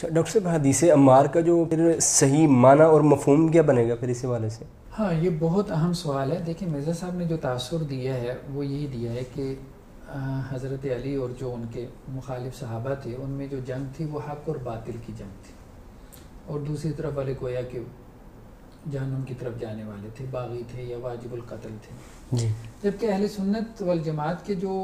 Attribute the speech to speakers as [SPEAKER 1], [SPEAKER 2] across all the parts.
[SPEAKER 1] اچھا ڈاکٹر صاحب، حدیث عمار کا جو پھر صحیح معنی اور مفہوم کیا بنے گا پھر اس حوالے سے؟
[SPEAKER 2] ہاں، یہ بہت اہم سوال ہے. دیکھیں مرزا صاحب نے جو تاثر دیا ہے وہ یہی دیا ہے کہ حضرت علی اور جو ان کے مخالف صحابہ تھے ان میں جو جنگ تھی وہ حق اور باطل کی جنگ تھی، اور دوسری طرف والے گویا کہ جہنم کی طرف جانے والے تھے، باغی تھے یا واجب القتل تھے.
[SPEAKER 1] جی.
[SPEAKER 2] جبکہ اہل سنت والجماعت کے جو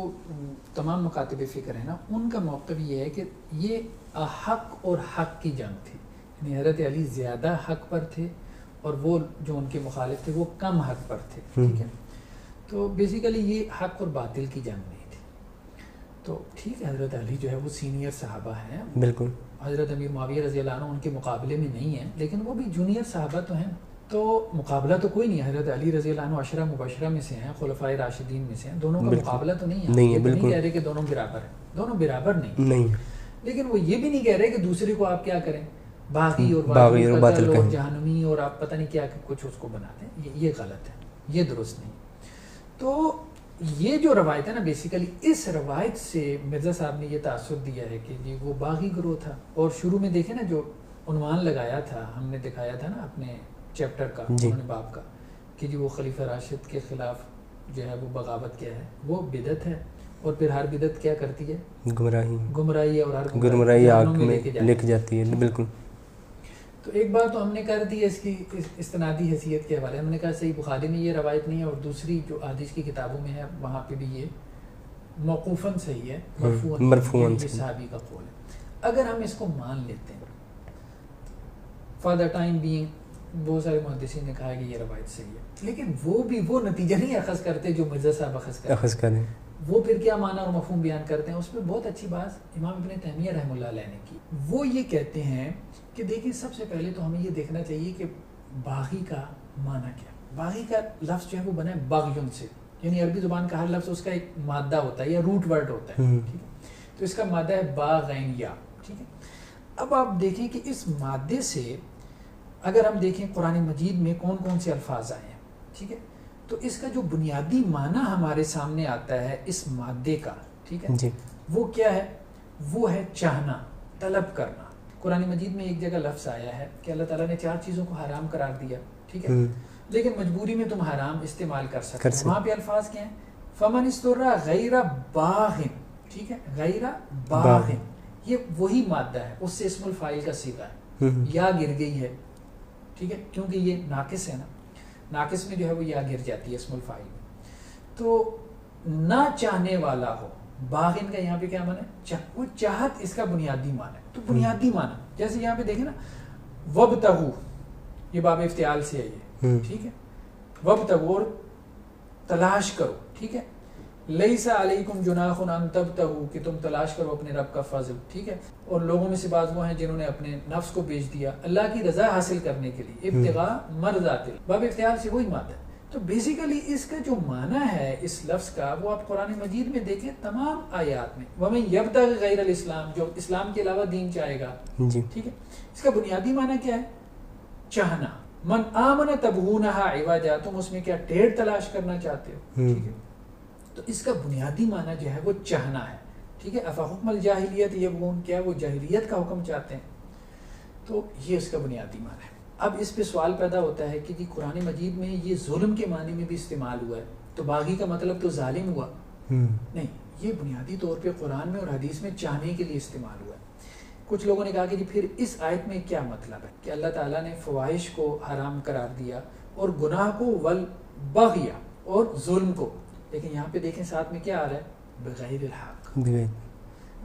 [SPEAKER 2] تمام مکاتب فکر ہیں نا، ان کا موقف یہ ہے کہ یہ حق اور حق کی جنگ تھی. یعنی حضرت علی زیادہ حق پر تھے اور وہ جو ان کے مخالف تھے وہ کم حق پر تھے. ٹھیک ہے، تو بیسیکلی یہ حق اور باطل کی جنگ نہیں تھی. تو ٹھیک ہے، حضرت علی جو ہے وہ سینئر صحابہ ہیں،
[SPEAKER 1] بالکل.
[SPEAKER 2] حضرت امیر معاویہ رضی اللہ عنہ ان کے مقابلے میں نہیں ہیں، لیکن وہ بھی جونیئر صحابہ تو ہیں. تو مقابلہ تو کوئی نہیں ہے. حضرت علی رضی اللہ عنہ عشرہ مبشرہ میں سے ہیں، خلفائے راشدین میں سے ہیں. دونوں کا مقابلہ تو نہیں ہے.
[SPEAKER 1] نہیں ہے،
[SPEAKER 2] یہ
[SPEAKER 1] بالکل
[SPEAKER 2] نہیں کہہ رہے کہ دونوں برابر ہیں، دونوں برابر
[SPEAKER 1] نہیں.
[SPEAKER 2] لیکن وہ یہ بھی نہیں کہہ رہے کہ دوسرے کو آپ کیا کریں، باغی اور
[SPEAKER 1] باطل
[SPEAKER 2] اور جہنمی اور آپ پتہ نہیں کیا کچھ اس کو بناتے ہیں. یہ غلط ہے، یہ درست نہیں. تو یہ جو روایت ہے نا، بیسیکلی اس روایت سے مرزا صاحب نے یہ تاثر دیا ہے کہ جی وہ باغی گروہ تھا. اور شروع میں دیکھیں نا جو عنوان لگایا تھا، ہم نے دکھایا تھا نا اپنے چیپٹر کا، انہوں نے باب کا، کہ جی وہ خلیفہ راشد کے خلاف جو ہے وہ بغاوت کیا ہے، وہ بدعت ہے. اور پھر ہر بدعت کیا کرتی ہے، گمراہی اور ہر
[SPEAKER 1] گمراہی آگ میں لکھ جاتی ہے. بالکل.
[SPEAKER 2] تو ایک بار تو ہم نے کر دی اس کی استنادی حیثیت کے حوالے. ہم نے کہا صحیح بخاری میں یہ روایت نہیں ہے، اور دوسری جو حدیث کی کتابوں میں ہے وہاں پہ بھی یہ موقوفاً صحیح ہے، مرفوعاً یہ صحابی کا قول ہے. اگر ہم اس کو مان لیتے ہیں فار دا ٹائم بینگ، بہت سارے محدثین نے کہا کہ یہ روایت صحیح ہے، لیکن وہ بھی وہ نتیجہ نہیں اخذ کرتے جو مرزا صاحب اخذ کرتے. وہ پھر کیا معنی اور مفہوم بیان کرتے ہیں. اس میں بہت اچھی بات امام ابن تیمیہ رحمہ اللہ علیہ نے کی. وہ یہ کہتے ہیں کہ دیکھیں سب سے پہلے تو ہمیں یہ دیکھنا چاہیے کہ باغی کا معنی کیا. باغی کا لفظ جو ہے وہ بنا ہے باغیون سے، یعنی عربی زبان کا ہر لفظ اس کا ایک مادہ ہوتا ہے یا روٹ ورڈ ہوتا ہے. ٹھیک ہے، تو اس کا مادہ ہے باغین یا. ٹھیک ہے، اب آپ دیکھیں کہ اس مادے سے اگر ہم دیکھیں قرآن مجید میں کون کون سے الفاظ آئے ہیں. ٹھیک ہے، تو اس کا جو بنیادی معنی ہمارے سامنے آتا ہے اس مادے کا، ٹھیک ہے جی، وہ کیا ہے؟ وہ ہے چاہنا، طلب کرنا. قرآن مجید میں ایک جگہ لفظ آیا ہے کہ اللہ تعالیٰ نے 4 چیزوں کو حرام قرار دیا. ٹھیک ہے، لیکن مجبوری میں تم حرام استعمال کر سکتے ہو. وہاں پہ الفاظ کیا ہیں؟ فمن استر غیر باغ. ٹھیک ہے، غیر باغ یہ وہی مادہ ہے، اس سے اسم الفاعل کا صیغہ ہے. یا گر گئی ہے، ٹھیک ہے، کیونکہ یہ ناقص ہے نا، ناقص میں جو ہے وہ یا گر جاتی ہے اسم الفاعل میں. تو نہ چاہنے والا ہو، باغن کا یہاں پہ کیا معنی ہے؟ وہ چاہت اس کا بنیادی معنی ہے. تو بنیادی معنی جیسے یہاں پہ دیکھیں نا، وابتغوا، یہ باب افتعال سے ہے یہ. ٹھیک ہے، وابتغوا اور تلاش کرو. ٹھیک ہے، لیس علیکم جناح ان تبتغوا، کہ تم تلاش کرو اپنے رب کا فضل. ٹھیک ہے، اور لوگوں میں سے بعض وہ ہیں جنہوں نے اپنے نفس کو بیچ دیا اللہ کی رضا حاصل کرنے کے لیے. ابتغاء مرضات اللہ، باب افتعال سے وہی مادہ ہے. تو بیسیکلی اس کا جو معنی ہے اس لفظ کا، وہ آپ قرآن مجید میں دیکھیں تمام آیات میں، وَمَن يَبْتَغِ غَيْرَ الْإِسْلَامِ، جو اسلام کے علاوہ دین چاہے گا. ٹھیک ہے، اس کا بنیادی معنی کیا ہے؟ چاہنا. من آمن تبغونها عوجا، تم اس میں کیا ٹیڑھ تلاش کرنا چاہتے ہو. ٹھیک ہے، تو اس کا بنیادی معنی جو ہے وہ چاہنا ہے. ٹھیک ہے، افحکم الجاہلیت یبغون، کیا وہ جاہلیت کا حکم چاہتے ہیں. تو یہ اس کا بنیادی معنی ہے. اب اس پہ سوال پیدا ہوتا ہے کہ جی قرآن مجید میں یہ ظلم کے معنی میں بھی استعمال ہوا ہے، تو باغی کا مطلب تو ظالم ہوا؟ نہیں، یہ بنیادی طور پہ قرآن میں اور حدیث میں چاہنے کے لیے استعمال ہوا ہے. کچھ لوگوں نے کہا کہ جی پھر اس آیت میں کیا مطلب ہے کہ اللہ تعالیٰ نے فواحش کو حرام قرار دیا اور گناہ کو والبغی اور ظلم کو، لیکن یہاں پہ دیکھیں ساتھ میں کیا آ رہا ہے؟ بغیر الحق.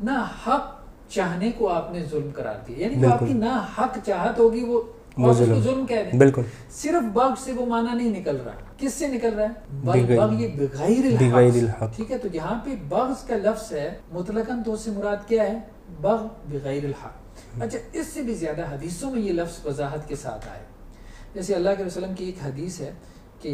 [SPEAKER 2] نہ حق چاہنے کو آپ نے ظلم قرار دیا، یعنی جو آپ کی نہ حق چاہت ہوگی وہ اس کو ظلم کہہ دیں. بالکل، صرف بغ سے وہ معنی نہیں نکل رہا. کس سے نکل رہا ہے؟ بغی بغیر الحق. ٹھیک ہے، تو جہاں پہ بغض کا لفظ ہے مطلقاً تو اس سے مراد کیا ہے؟ بغ بغیر الحق. اچھا، اس سے بھی زیادہ حدیثوں میں یہ لفظ وضاحت کے ساتھ آئے. جیسے اللہ کے وسلم کی ایک حدیث ہے کہ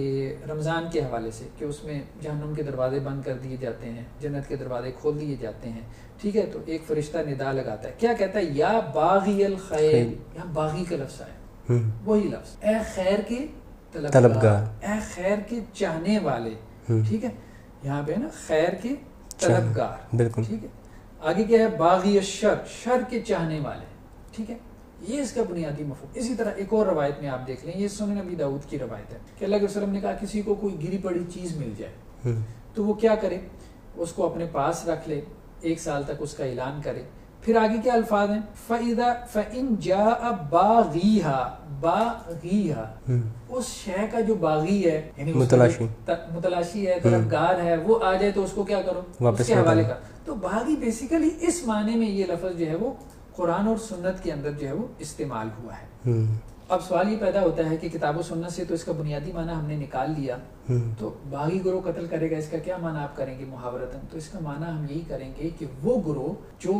[SPEAKER 2] رمضان کے حوالے سے، کہ اس میں جہنم کے دروازے بند کر دیے جاتے ہیں، جنت کے دروازے کھول دیے جاتے ہیں. ٹھیک ہے، تو ایک فرشتہ ندا لگاتا ہے، کیا کہتا ہے؟ یا باغی الخیر. یہاں باغی کا لفظ آیا، وہی لفظ، اے خیر کے طلبگار، اے خیر کے چاہنے والے. ٹھیک ہے، یہاں پہ نا خیر کے طلبگار. بالکل ٹھیک ہے. آگے کیا ہے؟ باغی الشر، شر کے چاہنے والے. ٹھیک ہے، یہ اس کا بنیادی مفہوم. اسی طرح ایک اور روایت میں آپ دیکھ لیں، یہ سنن ابی داؤد کی روایت ہے کہ اللہ کے رسول نے کہا کسی کو کوئی گری پڑی چیز مل جائے تو وہ کیا کرے، اس کو اپنے پاس رکھ لے، 1 سال تک اس کا اعلان کرے. پھر آگے کیا الفاظ ہیں، فَإِن جَاءَ بَاغِيهَا، اس شے کا جو باغی ہے یعنی متلاشی ہے، طلبگار ہے، وہ آ جائے تو اس کو کیا کرو، اس کے حوالے کر. تو باغی بیسیکلی اس معنی میں یہ لفظ جو ہے وہ قرآن اور سنت کے اندر جو ہے وہ استعمال ہوا ہے. اب سوال یہ پیدا ہوتا ہے کہ کتاب و سنت سے تو اس کا بنیادی معنی ہم نے نکال لیا، تو باغی گروہ قتل کرے گا، اس کا کیا معنی آپ کریں گے محاورتاً؟ تو اس کا معنی ہم یہی کریں گے کہ وہ گروہ جو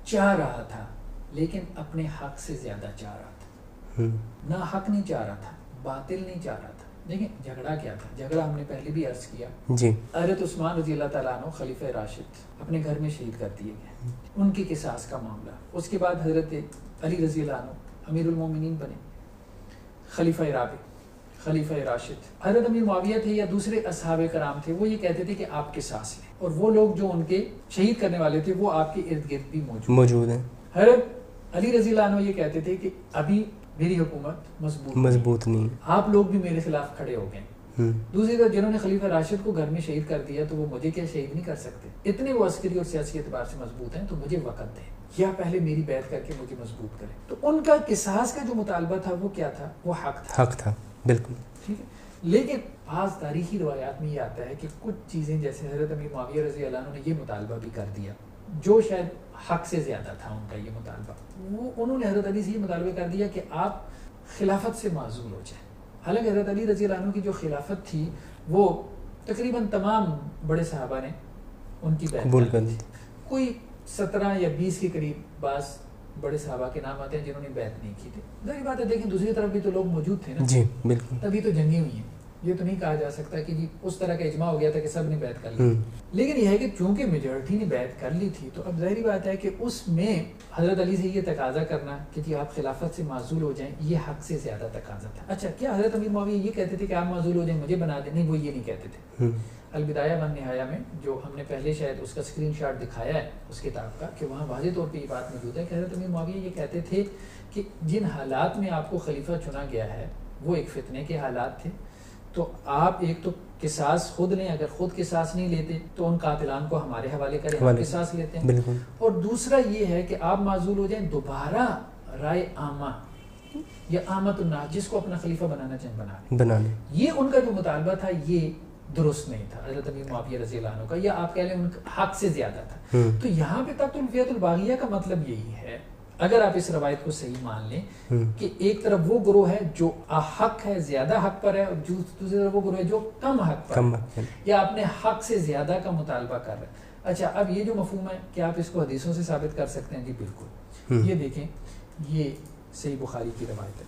[SPEAKER 2] چاہ رہا تھا لیکن اپنے حق سے زیادہ چاہ رہا تھا، نہ حق نہیں چاہ رہا تھا، باطل نہیں چاہ رہا تھا. دیکھیں جھگڑا کیا تھا، جھگڑا ہم نے پہلے بھی عرض کیا جی. حضرت عثمان رضی اللہ تعالیٰ عنہ خلیفہ راشد اپنے گھر میں شہید کر دیے گئے، ان کی قصاص کا معاملہ. اس کے بعد حضرت علی رضی اللہ عنہ امیر المومنین بنے، خلیفہ رابع، خلیفہ راشد. حضرت امیر معاویہ تھے یا دوسرے اصحاب کرام تھے، وہ یہ کہتے تھے کہ آپ قصاص لیں، اور وہ لوگ جو ان کے شہید کرنے والے تھے وہ آپ کے ارد گرد بھی موجود ہیں. حضرت علی رضی اللہ عنہ یہ کہتے تھے کہ ابھی میری حکومت مضبوط نہیں، آپ لوگ بھی میرے خلاف کھڑے ہو گئے. دوسری طرف جنہوں نے خلیفہ راشد کو گھر میں شہید کر دیا تو وہ مجھے کیا شہید نہیں کر سکتے؟ اتنے وہ عسکری اور سیاسی اعتبار سے مضبوط ہیں تو مجھے وقت دیں یا پہلے میری بیعت کر کے مجھے مضبوط کریں. تو ان کا قصاص کا جو مطالبہ تھا وہ کیا تھا؟ وہ حق تھا. بالکل ٹھیک ہے. لیکن بعض تاریخی روایات میں یہ آتا ہے کہ کچھ چیزیں جیسے حضرت امیر معاویہ رضی اللہ عنہ نے یہ مطالبہ بھی کر دیا جو شاید حق سے زیادہ تھا ان کا یہ مطالبہ. انہوں نے حضرت علی سے یہ مطالبہ کر دیا کہ آپ خلافت سے معزول ہو جائیں. حالانکہ حضرت علی رضی اللہ عنہ کی جو خلافت تھی وہ تقریباً تمام بڑے صحابہ نے ان کی بیعت کر دی. کوئی 17 یا 20 کے قریب بعض بڑے صحابہ کے نام آتے ہیں جنہوں نے بیعت نہیں کی تھی. ظاہر بات ہے دیکھیں دوسری طرف بھی تو لوگ موجود تھے نا جی بالکل، تبھی تو جنگیں ہوئی ہیں. یہ تو نہیں کہا جا سکتا کہ جی اس طرح کا اجماع ہو گیا تھا کہ سب نے بیعت کر لی. لیکن یہ ہے کہ چونکہ میجورٹی نے بیعت کر لی تھی تو اب ظاہری بات ہے کہ اس میں حضرت علی سے یہ تقاضا کرنا کہ جی آپ خلافت سے معزول ہو جائیں یہ حق سے زیادہ تقاضا تھا. اچھا کیا حضرت امیر معاویہ یہ کہتے تھے کہ آپ معزول ہو جائیں مجھے بنا دیں؟ نہیں، وہ یہ نہیں کہتے تھے. البدایہ والنہایہ میں جو ہم نے پہلے شاید اس کا اسکرین شاٹ دکھایا ہے اس کتاب کا کہ وہاں واضح طور پہ یہ بات موجود ہے کہ حضرت امیر معاویہ یہ کہتے تھے کہ جن حالات میں آپ کو خلیفہ چنا گیا ہے وہ ایک فتنے کے حالات تھے، تو آپ ایک تو قصاص خود لیں، اگر خود قصاص نہیں لیتے تو ان قاتلان کو ہمارے حوالے کریں، ہم قصاص لیتے ہیں. اور دوسرا یہ ہے کہ آپ معزول ہو جائیں، دوبارہ رائے عامہ یا عامت الناس جس کو اپنا خلیفہ بنانا چاہیں بنا لیں. یہ ان کا جو مطالبہ تھا یہ درست نہیں تھا حضرت امیر معاویہ رضی اللہ عنہ کا، یا آپ کہہ لیں ان کا حق سے زیادہ تھا. تو یہاں پہ تک الفیت الباغیہ کا مطلب یہی ہے اگر آپ اس روایت کو صحیح مان لیں کہ ایک طرف وہ گروہ ہے جو حق ہے، زیادہ حق پر ہے، اور دوسری طرف وہ گروہ ہے جو کم حق پر ہے یا اپنے حق سے زیادہ کا مطالبہ کر رہے ہیں. اچھا اب یہ جو مفہوم ہے کہ آپ اس کو حدیثوں سے ثابت کر سکتے ہیں؟ جی بالکل. یہ دیکھیں یہ صحیح بخاری کی روایت ہے.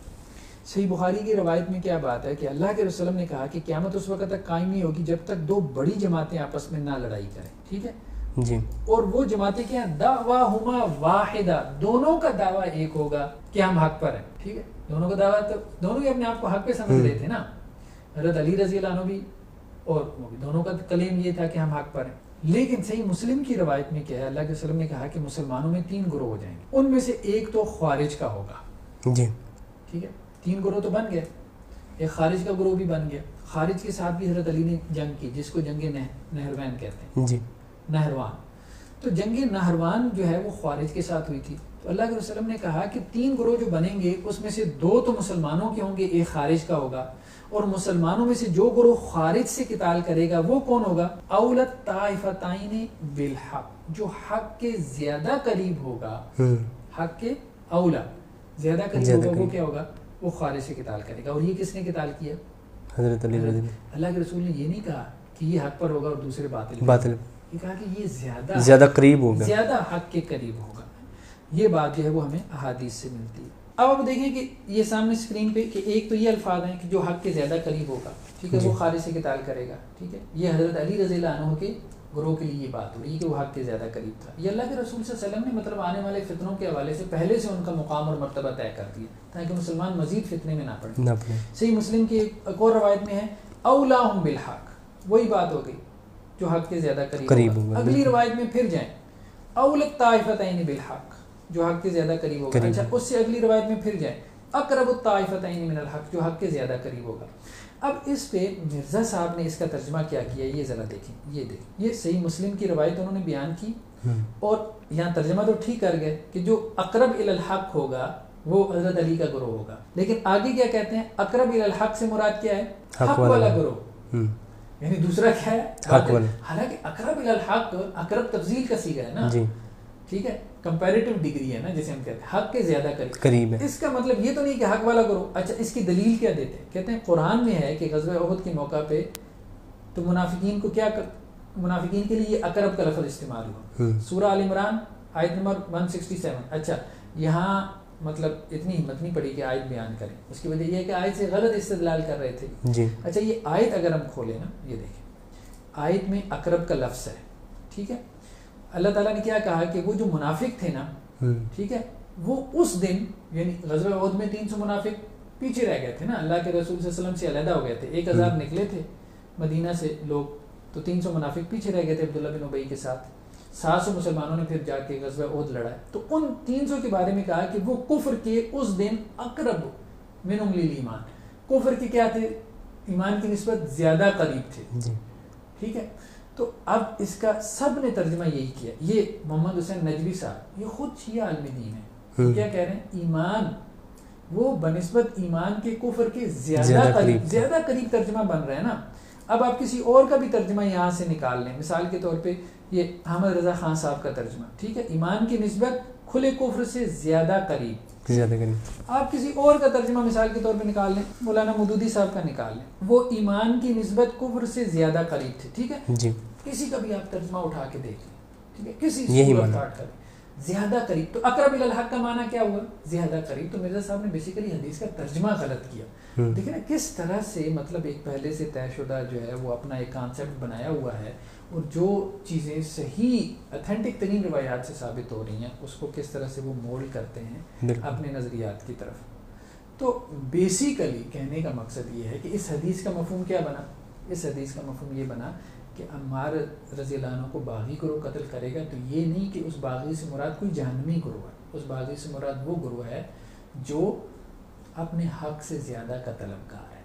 [SPEAKER 2] صحیح بخاری کی روایت میں کیا بات ہے کہ اللہ کے رسول نے کہا کہ قیامت اس وقت تک قائم نہیں ہوگی جب تک 2 بڑی جماعتیں آپس میں نہ لڑائی کریں. ٹھیک ہے جی. اور وہ جماعتیں کیا ہیں؟ دعواہما واحدہ، دونوں کا دعویٰ ایک ہوگا کہ ہم حق پر ہیں. ٹھیک ہے، دونوں کا دعویٰ تو دونوں ہی اپنے آپ کو حق پہ سمجھ رہے تھے نا. حضرت علی رضی اللہ عنہ بھی اور وہ بھی، دونوں کا کلیم یہ تھا کہ ہم حق پر ہیں. لیکن صحیح مسلم کی روایت میں کیا ہے، اللہ کے وسلم نے کہا کہ مسلمانوں میں 3 گروہ ہو جائیں گے، ان میں سے ایک تو خوارج کا ہوگا. جی ٹھیک ہے، 3 گروہ تو بن گئے، ایک خارج کا گروہ بھی بن گیا. خارج کے ساتھ بھی حضرت علی نے جنگ کی جس کو جنگ نہروان کہتے ہیں. جی نہروان. تو جنگ نہروان جو ہے وہ خوارج کے ساتھ ہوئی تھی. تو اللہ کے رسول نے کہا کہ 3 گروہ جو بنیں گے اس میں سے 2 تو مسلمانوں کے ہوں گے، ایک خارج کا ہوگا. اور مسلمانوں میں سے جو گروہ خارج سے قتال کرے گا وہ کون ہوگا؟ اولت طائفتین بالحق، جو حق کے زیادہ قریب ہوگا. حق کے اولا زیادہ قریب ہوگا وہ کیا ہوگا؟ وہ خارج سے قتال کرے گا. اور یہ کس نے قتال کیا؟ حضرت علی. اللہ کے رسول نے یہ نہیں کہا کہ یہ حق پر ہوگا اور دوسرے باطل، یہ کہا کہ یہ زیادہ قریب ہوگا، زیادہ حق کے قریب ہوگا. یہ بات جو ہے وہ ہمیں احادیث سے ملتی ہے. اب آپ دیکھیں کہ یہ سامنے اسکرین پہ کہ ایک تو یہ الفاظ ہیں کہ جو حق کے زیادہ قریب ہوگا، ٹھیک ہے، وہ خارج سے قتال کرے گا. ٹھیک ہے، یہ حضرت علی رضی اللہ عنہ کے گروہ کے لیے یہ بات ہو رہی ہے کہ وہ حق کے زیادہ قریب تھا. یہ اللہ کے رسول صلی اللہ علیہ وسلم نے مطلب آنے والے فتنوں کے حوالے سے پہلے سے ان کا مقام اور مرتبہ طے کر دیا تاکہ مسلمان مزید فتنے میں نہ پڑے. صحیح مسلم کی ایک اور روایت میں ہے اولاہم بالحق، وہی بات ہو گئی جو حق کے زیادہ قریب ہوگا. اگلی روایت میں پھر جائیں اولت طائفتین بالحق، جو حق کے زیادہ قریب ہوگا. اچھا اس سے اگلی روایت میں پھر جائیں, اقرب الطائفتین من الحق, جو حق کے زیادہ قریب ہوگا. اب اس پہ مرزا صاحب نے اس کا ترجمہ کیا کیا, یہ ذرا دیکھیں, یہ دیکھیں, یہ صحیح مسلم کی روایت انہوں نے بیان کی, اور یہاں ترجمہ تو ٹھیک کر گئے کہ جو اقرب الی الحق ہوگا وہ حضرت علی کا گروہ ہوگا, لیکن آگے کیا کہتے ہیں, اقرب الی الحق سے مراد کیا ہے, حق والا گروہ, یعنی دوسرا کیا ہے, حق والا. حالانکہ اقرب الی الحق, اقرب تفضیل کا صیغہ ہے نا, ٹھیک ہے, کمپیریٹو ڈگری ہے نا جسے ہم کہتے ہیں, حق کے زیادہ قریب ہے. اس کا مطلب یہ تو نہیں کہ حق والا کرو. اچھا اس کی دلیل کیا دیتے ہیں, کہتے ہیں قرآن میں ہے کہ غزوہ احد کے موقع پہ تو منافقین کو کیا منافقین کے لیے یہ اقرب کا لفظ استعمال ہوا, سورہ آل عمران آیت نمبر 167. اچھا یہاں مطلب اتنی ہمت نہیں پڑی کہ آیت بیان کریں, اس کی وجہ یہ ہے کہ آیت سے غلط استدلال کر رہے تھے. اچھا یہ آیت اگر ہم کھولیں نا, یہ دیکھیں آیت میں اقرب کا لفظ ہے, ٹھیک ہے. اللہ تعالیٰ نے کیا کہا کہ وہ جو منافق تھے نا, ٹھیک ہے, وہ اس دن یعنی غزوہ احد میں 300 منافق پیچھے رہ گئے تھے نا, اللہ کے رسول صلی اللہ علیہ وسلم سے علیحدہ ہو گئے تھے. 1000 نکلے تھے مدینہ سے لوگ, تو 300 منافق پیچھے رہ گئے تھے عبداللہ بن ابی کے ساتھ. 700 مسلمانوں نے پھر جا کے غزوہ احد لڑا. تو ان 300 کے بارے میں کہا کہ وہ کفر کے اس دن اقرب منہم للایمان, کفر کے کیا تھے, ایمان کی نسبت زیادہ قریب تھے, ٹھیک ہے. تو اب اس کا سب نے ترجمہ یہی کیا. یہ محمد حسین نجوی صاحب یہ خود شیعہ عالم دین ہے, کیا کہہ رہے ہیں, ایمان وہ بنسبت ایمان کے کفر کے زیادہ قریب ترجمہ بن رہا ہے نا. اب آپ کسی اور کا بھی ترجمہ یہاں سے نکال لیں, مثال کے طور پہ یہ احمد رضا خان صاحب کا ترجمہ, ٹھیک ہے, ایمان کی نسبت کھلے کفر سے زیادہ قریب. آپ کسی اور کا ترجمہ مثال کے طور پہ نکال لیں, مولانا مودودی صاحب کا نکال لیں, وہ ایمان کی نسبت کفر سے زیادہ قریب تھے, ٹھیک ہے. کسی کا بھی آپ ترجمہ اٹھا کے دیکھ لیں, ٹھیک ہے, کسی صورت کاٹ کر زیادہ قریب. تو اقرب الی الحق کا معنی کیا ہوا, زیادہ قریب. تو مرزا صاحب نے بیسیکلی حدیث کا ترجمہ غلط کیا. دیکھیں نا کس طرح سے مطلب ایک پہلے سے طے شدہ جو ہے وہ اپنا ایک کانسیپٹ بنایا ہوا ہے, اور جو چیزیں صحیح اتھینٹک ترین روایات سے ثابت ہو رہی ہیں اس کو کس طرح سے وہ مولڈ کرتے ہیں اپنے نظریات کی طرف. تو بیسیکلی کہنے کا مقصد یہ ہے کہ اس حدیث کا مفہوم کیا بنا, اس حدیث کا مفہوم یہ بنا کہ عمار رضی اللہ عنہ کو باغی گروہ قتل کرے گا تو یہ نہیں کہ اس باغی سے مراد کوئی جہنمی گروہ ہے, اس باغی سے مراد وہ گروہ ہے جو اپنے حق سے زیادہ کا طلبگار ہے,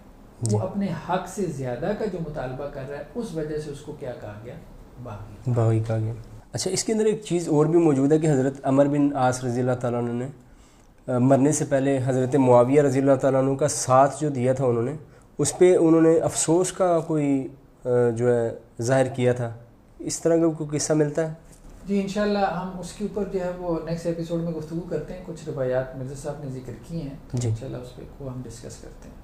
[SPEAKER 2] وہ اپنے حق سے زیادہ کا جو مطالبہ کر رہا ہے اس وجہ سے اس کو کیا کہا گیا,
[SPEAKER 1] باغی کہا گیا. اچھا اس کے اندر ایک چیز اور بھی موجود ہے کہ حضرت عمر بن عاص رضی اللہ تعالیٰ عنہ نے مرنے سے پہلے حضرت معاویہ رضی اللہ تعالیٰ عنہ کا ساتھ جو دیا تھا انہوں نے, اس پہ انہوں نے افسوس کا کوئی جو ہے ظاہر کیا تھا. اس طرح کا کوئی قصہ ملتا ہے؟
[SPEAKER 2] جی انشاءاللہ ہم اس کے اوپر جو ہے وہ نیکسٹ ایپیسوڈ میں گفتگو کرتے ہیں. کچھ روایات مرزا صاحب نے ذکر کی ہیں, انشاءاللہ اس پہ کو ہم ڈسکس کرتے ہیں.